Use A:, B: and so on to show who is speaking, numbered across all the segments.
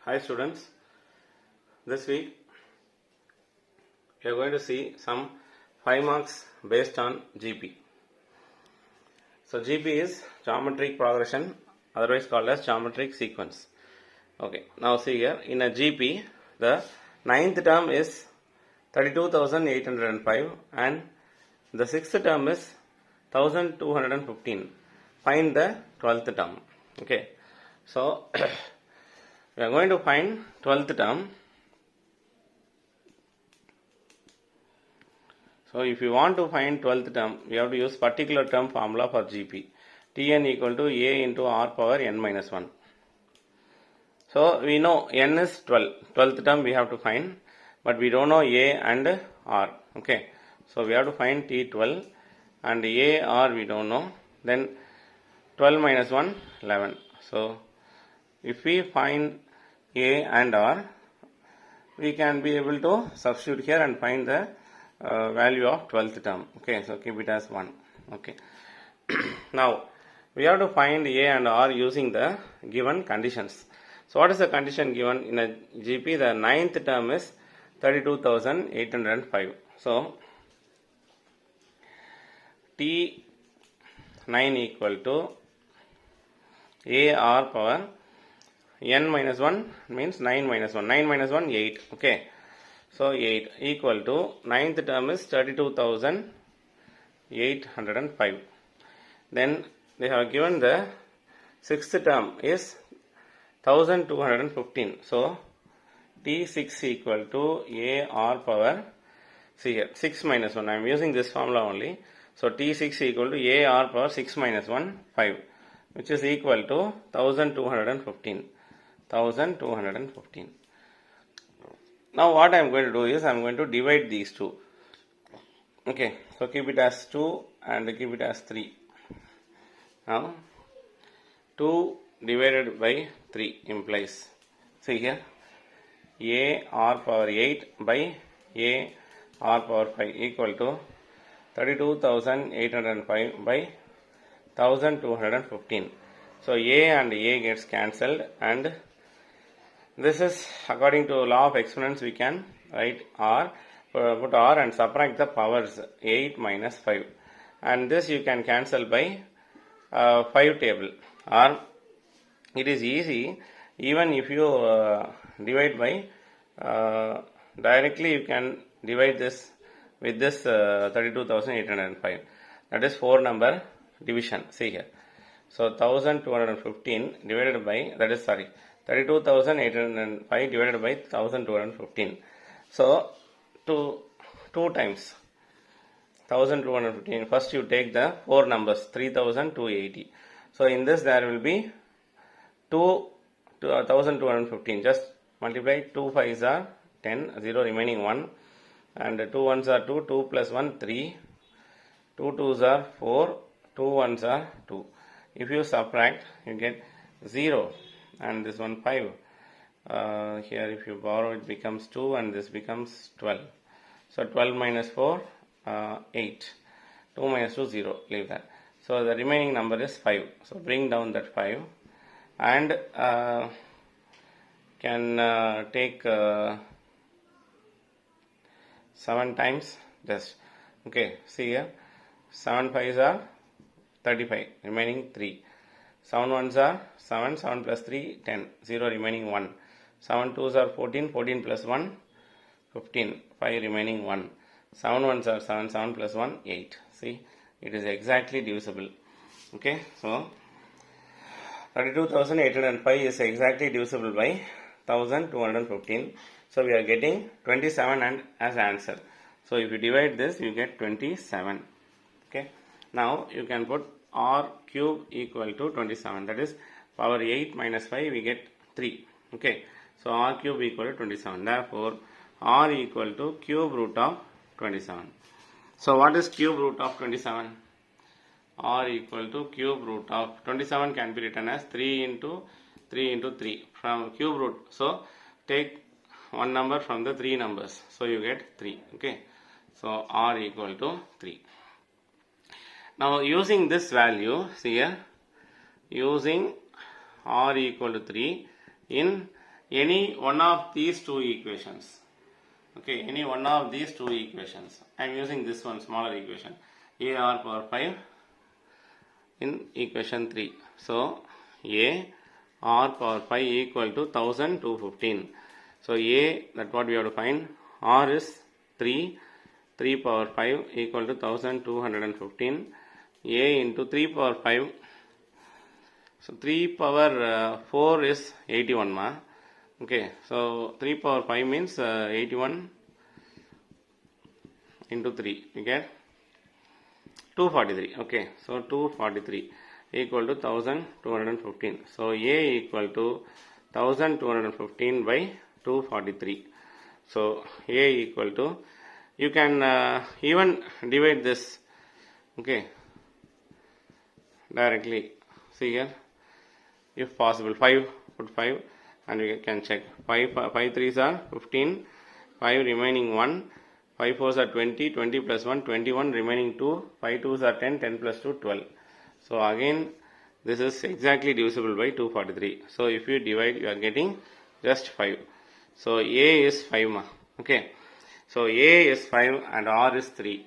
A: Hi students, this week we are going to see some 5 marks based on GP. So GP is geometric progression, otherwise called as geometric sequence. Okay, now see here, in a GP the ninth term is 32,805 and the sixth term is 1,215. Find the 12th term. Okay, so we are going to find 12th term. So if you want to find 12th term, we have to use particular term formula for GP. Tn equal to A into R power n minus 1. So we know n is 12. 12th term we have to find, but we don't know A and R. Okay, so we have to find T12 and A, R we don't know. Then 12 minus 1, 11. So if we find A and R, we can be able to substitute here and find the value of 12th term. Okay, so keep it as 1. Okay. Now we have to find A and R using the given conditions. So what is the condition given in a GP? The ninth term is 32,805. So T9 equal to AR power n minus 1 means 9 minus 1. 9 minus 1, 8. Okay. So 8 equal to ninth term is 32,805. Then they have given the sixth term is 1,215. So T6 equal to AR power, see here, 6 minus 1. I am using this formula only. So T6 equal to AR power 6 minus 1, 5, which is equal to 1,215. 1,215. Now what I am going to do is I am going to divide these two. Okay, so keep it as 2 and keep it as 3. Now 2 divided by 3 implies, see here, A R power 8 by A R power 5 equal to 32,805 by 1,215. So A and A gets cancelled, and this is according to law of exponents. We can write R, put R and subtract the powers 8 minus 5, and this you can cancel by 5 table, or it is easy even if you divide by directly you can divide this with this 32,805. That is 4 number division. See here. So 1,215 divided by, that is 32,805 divided by 1,215. So 2 times 1,215. First you take the 4 numbers, 3,280. So in this there will be 1,215. Just multiply 2 5s are 10, 0 remaining 1, and 2 1s are 2, 2 plus 1 3, 2 2s are 4, 2 1s are 2. If you subtract, you get 0 and this one 5. Here if you borrow, it becomes 2 and this becomes 12. So 12 minus 4, 8. 2 minus 2, 0. Leave that. So the remaining number is 5. So bring down that 5 and can take 7 times just. Okay, see here. 7 5s are 35, remaining 3. 7 1s are 7, 7 plus 3, 10, 0 remaining 1. 7 2s are 14, 14 plus 1, 15, 5 remaining 1. 7 1s are 7, 7 plus 1, 8. See, it is exactly divisible. Okay, so 32,805 is exactly divisible by 1,215. So we are getting 27 and as answer. So if you divide this, you get 27. Okay, now you can put R cube equal to 27. That is power 8 minus 5, we get 3. Okay, so R cube equal to 27. Therefore R equal to cube root of 27. So what is cube root of 27? R equal to cube root of 27 can be written as 3 into 3 into 3 from cube root. So take one number from the 3 numbers. So you get 3. Okay, so R equal to 3. Now using this value, see here, using R equal to 3 in any one of these two equations. Okay, any one of these two equations. I am using this one smaller equation, AR power 5 in equation 3. So, A R power 5 equal to 1215. So, A, that what we have to find, R is 3, 3 power 5 equal to 1215. A into 3 power 5. So, 3 power 4 is 81 ma. Okay, so 3 power 5 means 81 into 3, you get 243. Okay, so 243 equal to 1215. So A equal to 1215 by 243. So A equal to, you can even divide this, okay, directly. See here, if possible, 5, put 5 and we can check. 5 3s are 15, 5 remaining 1, 5 4s are 20, 20 plus 1, 21 remaining 2, 5 2s are 10, 10 plus 2, 12. So again, this is exactly divisible by 243. So if you divide, you are getting just 5. So A is 5 ma. Okay. So A is 5 and R is 3.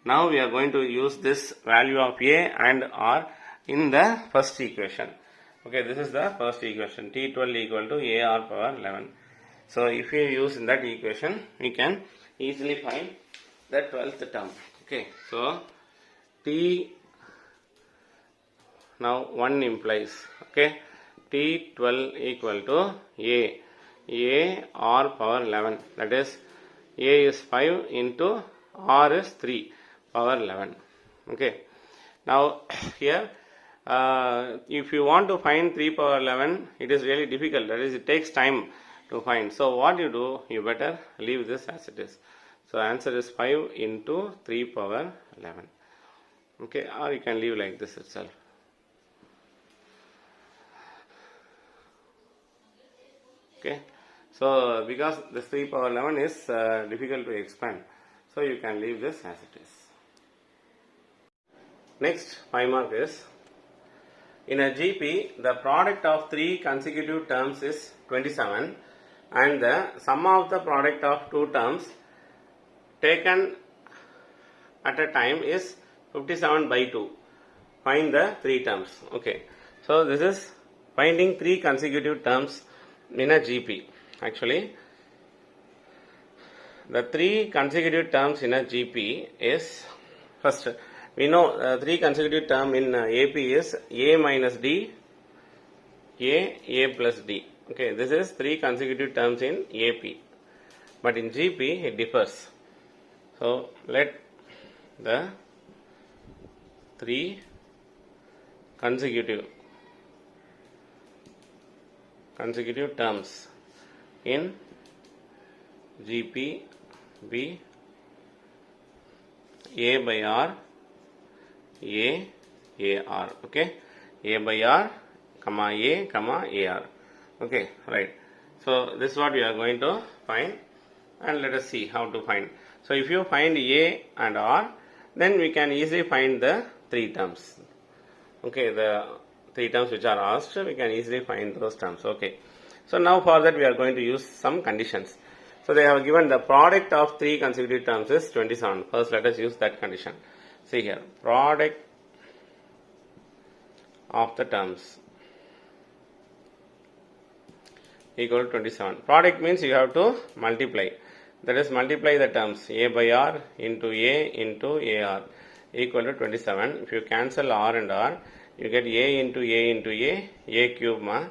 A: Now we are going to use this value of A and R in the first equation. Okay, this is the first equation, T12 equal to AR power 11. So if you use in that equation, we can easily find the 12th term. Okay, so T, now 1 implies, okay, T12 equal to A R power 11, that is A is 5 into R is 3 power 11. Okay, now here if you want to find 3 power 11, it is really difficult, that is it takes time to find. So what you do, you better leave this as it is. So answer is 5 into 3 power 11. Okay, or you can leave like this itself. Okay, so because this 3 power 11 is difficult to expand, so you can leave this as it is. Next 5 mark is, in a GP, the product of 3 consecutive terms is 27 and the sum of the product of 2 terms taken at a time is 57 by 2. Find the 3 terms. Okay, so this is finding 3 consecutive terms in a GP. Actually, the 3 consecutive terms in a GP is, first we know 3 consecutive term in AP is A minus D, A plus D. Okay, this is 3 consecutive terms in AP, but in GP it differs. So let the 3 consecutive terms in GP be A by R, A, AR. Okay, A by R, comma A, comma AR. Okay, right. So this is what we are going to find, and let us see how to find. So if you find A and R, then we can easily find the 3 terms. Okay, the 3 terms which are asked, we can easily find those terms. Okay, so now for that we are going to use some conditions. So they have given the product of 3 consecutive terms is 27. First let us use that condition. See here, product of the terms equal to 27. Product means you have to multiply. That is, multiply the terms A by R into A into AR equal to 27. If you cancel R and R, you get A into A into A cube ma.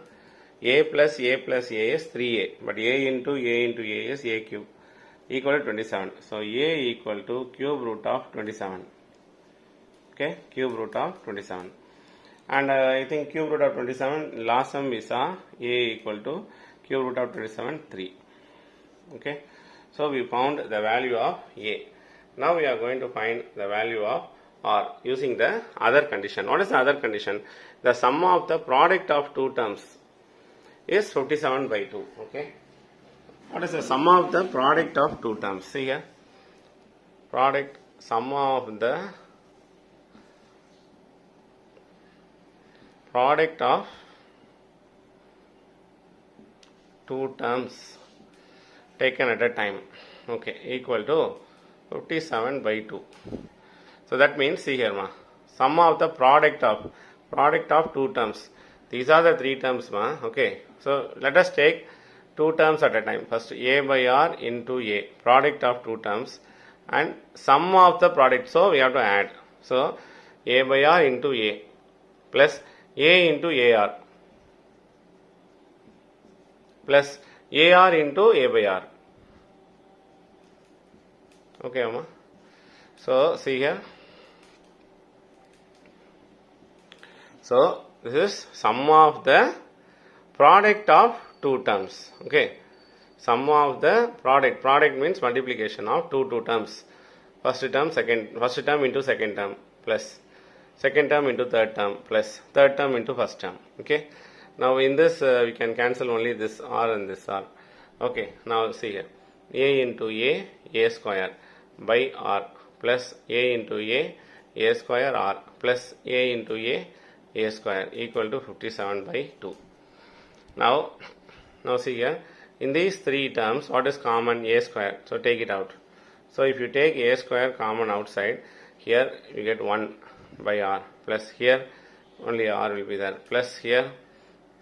A: A plus A is 3A, but A into A is A cube equal to 27. So A equal to cube root of 27. Okay, cube root of 27. And I think cube root of 27, last sum is A equal to cube root of 27, 3. Okay, so we found the value of A. Now we are going to find the value of R using the other condition. What is the other condition? The sum of the product of 2 terms is 57 by 2. Okay, what is the sum of the product of 2 terms? See here, product, sum of the product of two terms taken at a time, okay, equal to 57 by 2. So that means, see here ma, sum of the product of two terms. These are the three terms ma, okay. So let us take two terms at a time. First a by r into a, product of two terms, and sum of the product, so we have to add. So a by r into a plus a into ar plus ar into a by r. Okay, Amma. So see here. So this is sum of the product of two terms. Okay. Sum of the product. Product means multiplication of two terms. First term into second term plus second term into third term plus third term into first term. Okay. Now in this we can cancel only this r and this r. Okay. Now see here. A into a square by r plus a into a square r plus a into a square equal to 57 by 2. Now see here, in these three terms, what is common? A square. So take it out. So if you take a square common outside, here you get 1 by r plus here only r will be there plus here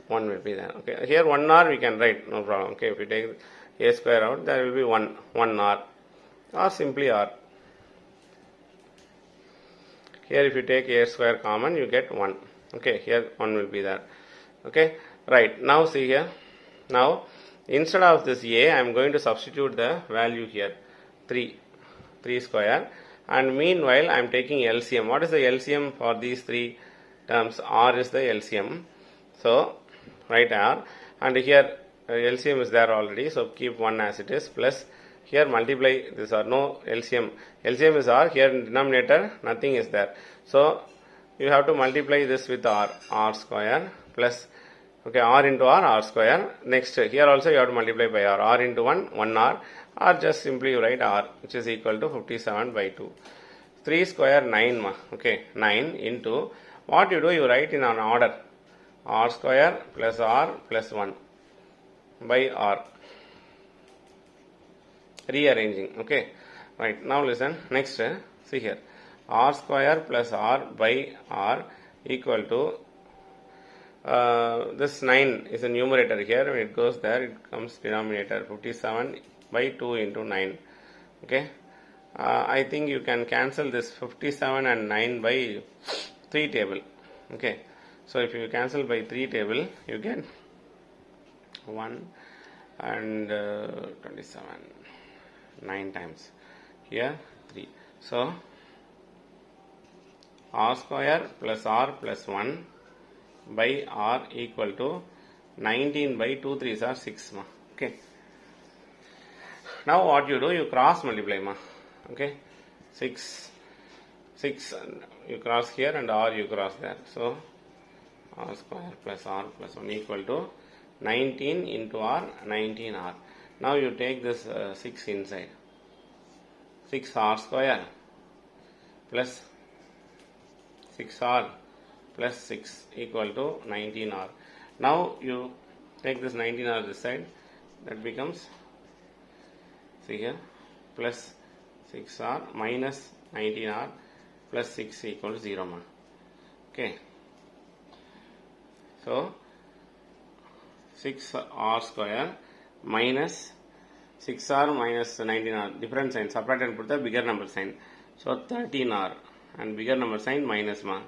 A: 1 will be there. Okay, here 1 r we can write, no problem. Okay, if you take a square out, there will be 1 r or simply r. Here if you take a square common, you get 1. Okay, here 1 will be there. Okay, right. Now see here. Now instead of this a, I am going to substitute the value here 3 square, and meanwhile I am taking LCM. What is the LCM for these three terms? R is the LCM. So write r, and here LCM is there already, so keep 1 as it is, plus here multiply this r, no LCM. LCM is r, here in denominator nothing is there. So you have to multiply this with r square plus, okay, r into r square. Next here also you have to multiply by r into 1 r, or just simply you write r, which is equal to 57 by 2. 3 square 9 ma, okay, 9 into, what you do, you write in an order, r square plus r plus 1 by r, rearranging. Okay, right. Now listen, next see here, r square plus r by r equal to, this 9 is a numerator here, when it goes there it comes denominator, 57 by 2 into 9. Okay, I think you can cancel this 57 and 9 by 3 table. Okay, so if you cancel by 3 table, you get 1 and 27, 9 times, here 3. So r square plus r plus 1 by r equal to 19 by 2 3s are 6 ma. Okay, now what you do, you cross multiply ma. Okay, 6 you cross here and r you cross there, so r square plus r plus 1 equal to 19 into r, 19r. Now you take this 6 inside, 6r square plus 6r plus 6 equal to 19r. Now you take this 19r this side, that becomes, see here, plus 6r minus 19r plus 6 equals 0 ma. Okay, so 6r square minus 6r minus 19r, different sign, subtract and put the bigger number sign, so 13r, and bigger number sign minus ma.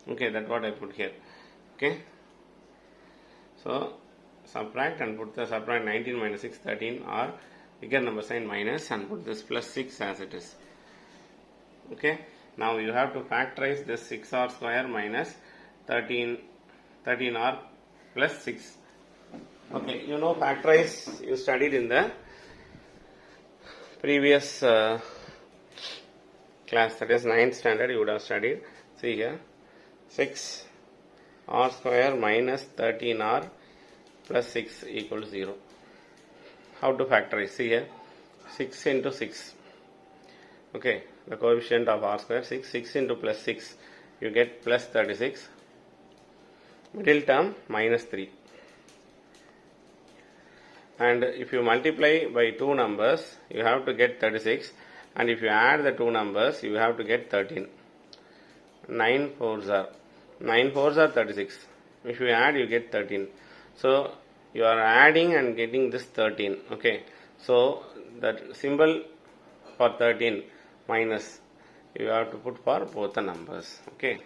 A: Okay, that's what I put here. Okay, so subtract and put the subtract 19 minus 6, 13 r, bigger number sign minus, and put this plus 6 as it is. Okay, now you have to factorize this 6r square minus 13r plus 6. Okay, you know factorize, you studied in the previous class, that is 9th standard, you would have studied. See here, 6r square minus 13r plus 6 equals 0. How to factorize? See here, 6 into 6. Okay, the coefficient of r square 6 into plus 6, you get plus 36. Middle term minus 3. and if you multiply by two numbers, you have to get 36, and if you add the two numbers, you have to get 13. 9 fours are 36. If you add, you get 13. So you are adding and getting this 13. Okay. So that symbol for 13 minus you have to put for both the numbers. Okay.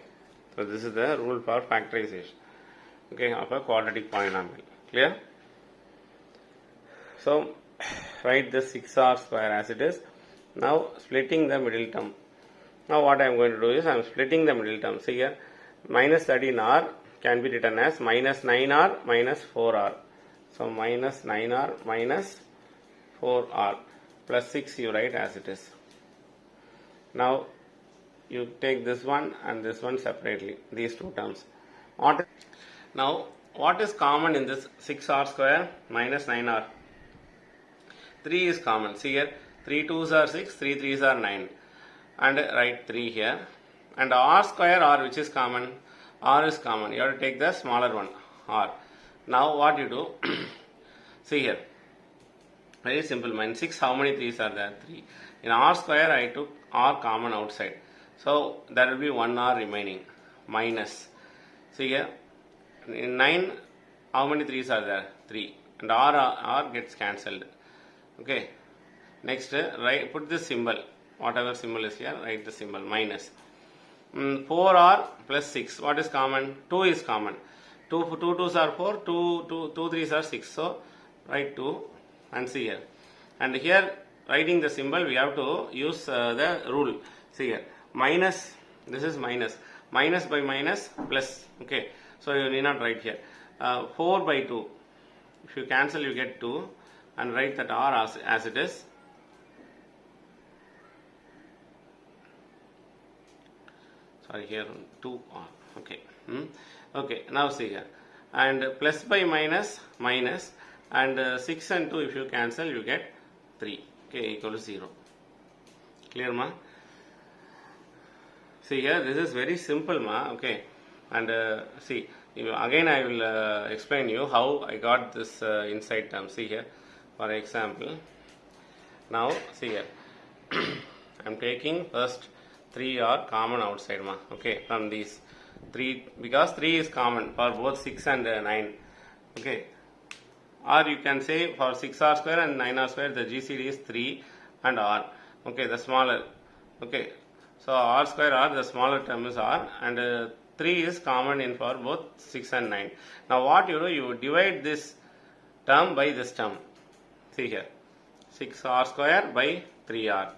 A: So this is the rule for factorization. Okay, of a quadratic polynomial. Clear? So write the 6r square as it is. Now splitting the middle term. Now what I am going to do is I am splitting the middle term. See here, minus 13r can be written as minus 9r minus 4r. So minus 9r minus 4r plus 6 you write as it is. Now you take this one and this one separately, these two terms. Now what is common in this 6r square minus 9r? 3 is common. See here, 3 2s are 6, 3 3s are 9. And write 3 here. And r square, r, which is common? R is common. You have to take the smaller one, r. Now what you do? See here. Very simple. In 6, how many 3s are there? 3. In r square, I took r common outside. So there will be 1 r remaining. Minus. See here. In 9, how many 3s are there? 3. And r gets cancelled. Okay. Next, put this symbol. Whatever symbol is here, write the symbol minus. 4r plus 6. What is common? 2 is common. 2 2s are 4, 2 3s are 6. So write 2 and see here. And here writing the symbol, we have to use the rule. See here, minus, this is minus. Minus by minus plus. Okay, so you need not write here. 4 by 2. If you cancel, you get 2 and write that r as it is. Sorry, here 2r. Okay. Okay, now see here. And plus by minus, minus, and 6 and 2 if you cancel, you get 3. Okay, equal to 0. Clear, ma? See here, this is very simple, ma. Okay. And see, again I will explain you how I got this inside term. See here, for example. Now, see here. I am taking first 3 are common outside, ma. Okay, from these 3, because 3 is common for both 6 and 9. Okay, or you can say for 6r square and 9r square, the GCD is 3 and r. Okay, the smaller. Okay, so r square r, the smaller term is r, and 3 is common in for both 6 and 9. Now what you do, you divide this term by this term. See here, 6r square by 3r.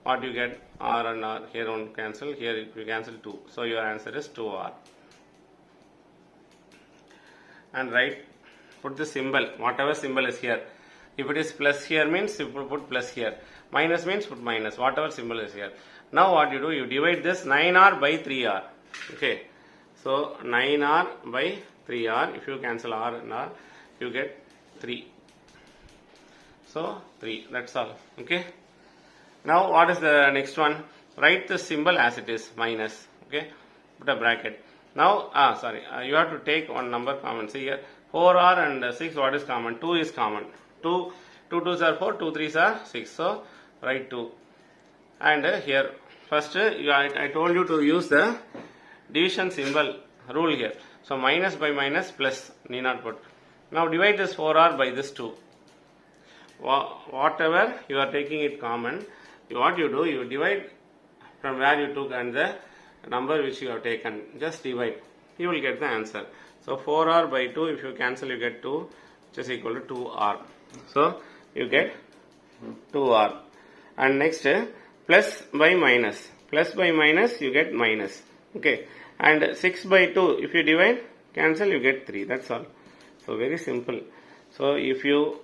A: What you get? R and R. Here one cancel. Here you cancel 2. So your answer is 2R. And put the symbol. Whatever symbol is here. If it is plus here means you put plus here. Minus means put minus. Whatever symbol is here. Now what you do? You divide this 9R by 3R. Okay. So 9R by 3R. If you cancel R and R, you get 3. So 3. That's all. Okay. Now what is the next one? Write the symbol as it is, minus. Okay, put a bracket. Now, you have to take one number common. See here, 4r and 6, what is common? 2 is common. 2 2s are 4, 2 3s are 6. So write 2. And here, first I told you to use the division symbol rule here. So minus by minus plus, need not put. Now divide this 4r by this 2. Whatever you are taking it common, what you do, you divide from where you took and the number which you have taken, just divide, you will get the answer. So 4r by 2, if you cancel, you get 2, which is equal to 2r. So you get 2r. And next, plus by minus, you get minus. Okay, and 6 by 2, if you divide, cancel, you get 3. That's all. So very simple. So if you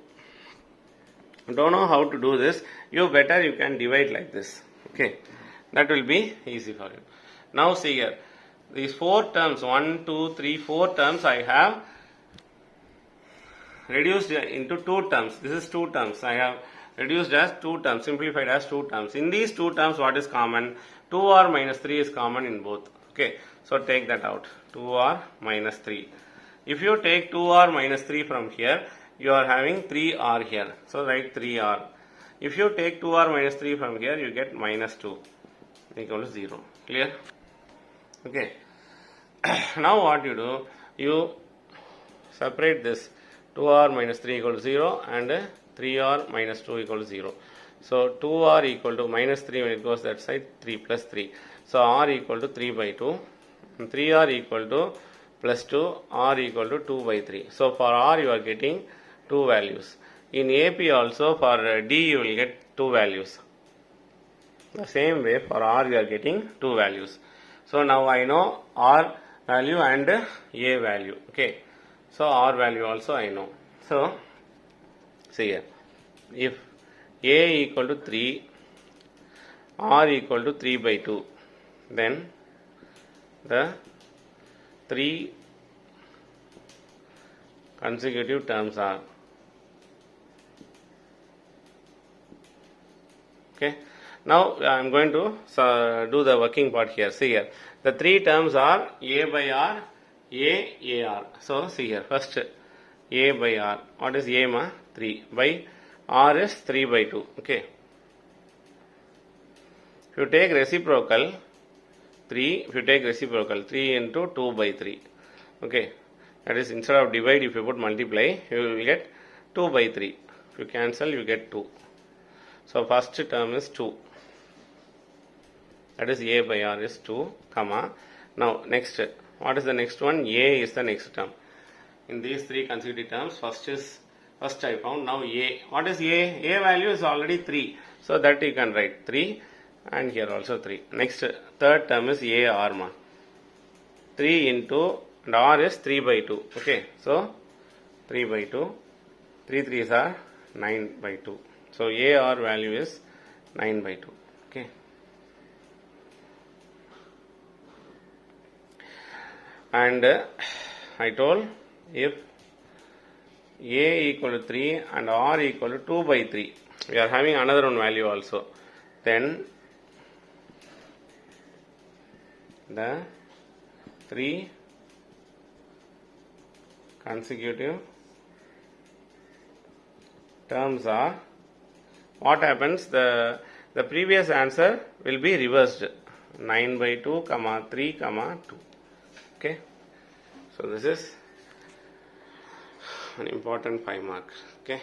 A: don't know how to do this, you can divide like this. Okay, that will be easy for you. Now see here, these 4 terms, 1 2 3 4 terms, I have reduced into 2 terms. This is 2 terms. I have reduced as 2 terms, simplified as 2 terms. In these 2 terms, what is common? 2r minus 3 is common in both. Okay, so take that out. 2r minus 3. If you take 2r minus 3 from here, you are having 3r here. So write 3r. If you take 2r minus 3 from here, you get minus 2 equal to 0. Clear? Okay. Now what you do, you separate this 2r minus 3 equal to 0 and 3r minus 2 equal to 0. So 2r equal to minus 3 when it goes that side, 3 plus 3. So r equal to 3 by 2 and 3r equal to plus 2, r equal to 2 by 3. So for r you are getting 2 values. In AP also for D you will get 2 values. The same way for r you are getting 2 values. So now I know r value and a value. Okay. So r value also I know. So see here, if a equal to 3, r equal to 3 by 2, then the 3 consecutive terms are, okay. Now I am going to do the working part here. See here, the 3 terms are a by r, a r. So see here, first a by r. What is a ma? 3 by r is 3 by 2. Okay. If you take reciprocal 3, if you take reciprocal 3 into 2 by 3. Okay. That is, instead of divide, if you put multiply, you will get 2 by 3. If you cancel, you get 2. So first term is 2. That is a by r is 2, comma. Now next, what is the next one? A is the next term. In these 3 consecutive terms, first I found. Now a. What is a? A value is already 3. So that you can write 3 and here also 3. Next, third term is a r ma. 3 into, and r is 3 by 2. Okay. So 3 by 2. 3 3s are 9 by 2. So a r value is 9 by 2. Okay. And I told, if a equal to 3 and r equal to 2 by 3, we are having another one value also, then the 3 consecutive terms are, what happens, the previous answer will be reversed, 9 by 2, comma 3, comma 2. Okay. So this is an important 5 mark. Okay.